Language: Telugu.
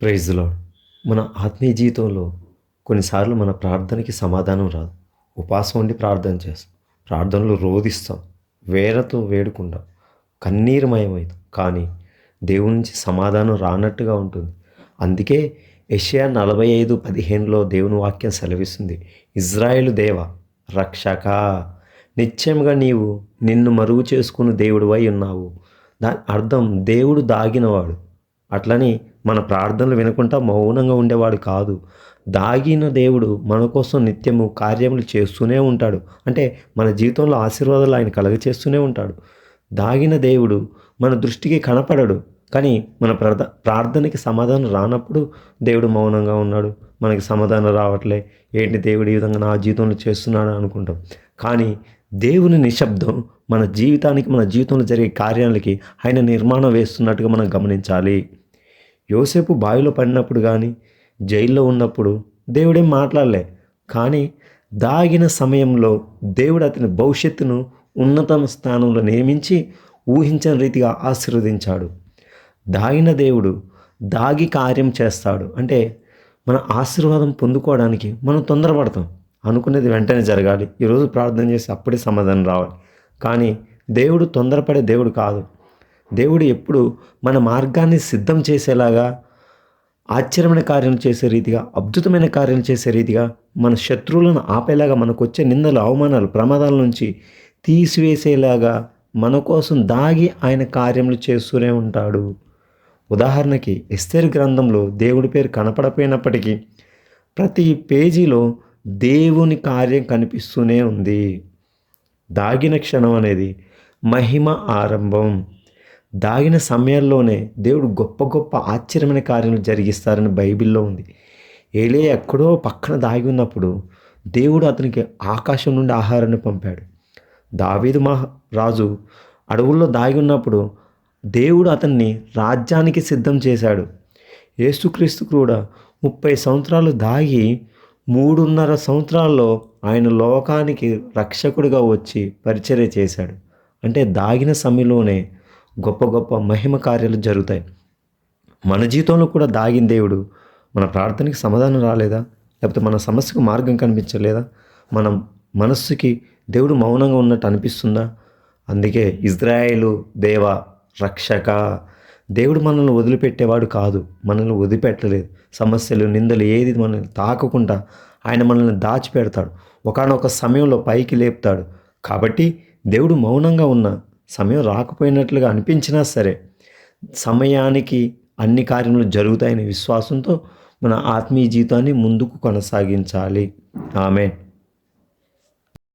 Praise lord. మన ఆత్మీయ జీవితంలో కొన్నిసార్లు మన ప్రార్థనకి సమాధానం రాదు. ఉపవాసం ఉండి ప్రార్థన చేస్తాం. ప్రార్థనలో రోదిస్తాం. వేరతో వేడుకుంటాం. కన్నీరుమయమైతాం. కానీ దేవుని నుంచి సమాధానం రానట్టుగా ఉంటుంది. అందుకే యెషయా 45:15లో దేవుని వాక్యం సెలవిస్తుంది. ఇజ్రాయేలు దేవ రక్షక, నిశ్చయముగా నీవు నిన్ను మరుగు చేసుకుని దేవుడివై ఉన్నావు. దాని అర్థం దేవుడు దాగినవాడు. అట్లని మన ప్రార్థనలు వినకుండా మౌనంగా ఉండేవాడు కాదు. దాగిన దేవుడు మన కోసం నిత్యము కార్యములు చేస్తూనే ఉంటాడు. అంటే మన జీవితంలో ఆశీర్వాదాలు ఆయన కలుగచేస్తూనే ఉంటాడు. దాగిన దేవుడు మన దృష్టికి కనపడడు. కానీ మన ప్రార్థనకి సమాధానం రానప్పుడు దేవుడు మౌనంగా ఉన్నాడు, మనకి సమాధానం రావట్లే, ఏంటి దేవుడు ఈ విధంగా నా జీవితంలో చేస్తున్నాడు అనుకుంటాం. కానీ దేవుని నిశ్శబ్దం మన జీవితానికి, మన జీవితంలో జరిగే కార్యాలకి ఆయన నిర్మాణం వేస్తున్నట్టుగా మనం గమనించాలి. యోసేపు బావిలో పడినప్పుడు కానీ, జైల్లో ఉన్నప్పుడు దేవుడేం మాట్లాడలే. కానీ దాగిన సమయంలో దేవుడు అతని భవిష్యత్తును ఉన్నత స్థానంలో నియమించి ఊహించని రీతిగా ఆశీర్వదించాడు. దాగిన దేవుడు దాగి కార్యం చేస్తాడు. అంటే మన ఆశీర్వాదం పొందుకోవడానికి మనం తొందరపడతాం. అనుకునేది వెంటనే జరగాలి, ఈరోజు ప్రార్థన చేసి అప్పుడే సమాధానం రావాలి. కానీ దేవుడు తొందరపడే దేవుడు కాదు. దేవుడు ఎప్పుడు మన మార్గాన్ని సిద్ధం చేసేలాగా, ఆశ్చర్యమైన కార్యాలు చేసే రీతిగా, అద్భుతమైన కార్యాలు చేసే రీతిగా, మన శత్రువులను ఆపేలాగా, మనకు వచ్చే నిందలు, అవమానాలు, ప్రమాదాల నుంచి తీసివేసేలాగా మన కోసం దాగి ఆయన కార్యములు చేస్తూనే ఉంటాడు. ఉదాహరణకి ఎస్తేరు గ్రంథంలో దేవుడి పేరు కనపడపోయినప్పటికీ ప్రతి పేజీలో దేవుని కార్యం కనిపిస్తూనే ఉంది. దాగిన క్షణం అనేది మహిమ ఆరంభం. దాగిన సమయాల్లోనే దేవుడు గొప్ప గొప్ప ఆశ్చర్యమైన కార్యాలు జరిగిస్తారని బైబిల్లో ఉంది. ఏలియా ఎక్కడో పక్కన దాగి ఉన్నప్పుడు దేవుడు అతనికి ఆకాశం నుండి ఆహారాన్ని పంపాడు. దావీదు రాజు అడవుల్లో దాగి ఉన్నప్పుడు దేవుడు అతన్ని రాజ్యానికి సిద్ధం చేశాడు. యేసుక్రీస్తు కూడా 30 సంవత్సరాలు దాగి 3.5 సంవత్సరాల్లో ఆయన లోకానికి రక్షకుడిగా వచ్చి పరిచర్య చేశాడు. అంటే దాగిన సమయంలోనే గొప్ప గొప్ప మహిమ కార్యాలు జరుగుతాయి. మన జీవితంలో కూడా దాగిన దేవుడు మన ప్రార్థనకి సమాధానం రాలేదా? లేకపోతే మన సమస్యకు మార్గం కనిపించలేదా? మన మనస్సుకి దేవుడు మౌనంగా ఉన్నట్టు అనిపిస్తుందా? అందుకే ఇజ్రాయేలు దేవ రక్షక, దేవుడు మనల్ని వదిలిపెట్టేవాడు కాదు. మనల్ని వదిలిపెట్టలేదు. సమస్యలు, నిందలు ఏది మనల్ని తాకకుండా ఆయన మనల్ని దాచిపెడతాడు. ఒకానొక సమయంలో పైకి లేపుతాడు. కాబట్టి దేవుడు మౌనంగా ఉన్న సమయం రాకపోయినట్లుగా అనిపించినా సరే, సమయానికి అన్ని కార్యములు జరుగుతాయనే విశ్వాసంతో మన ఆత్మీయ జీవితాన్ని ముందుకు కొనసాగించాలి. ఆమేన్.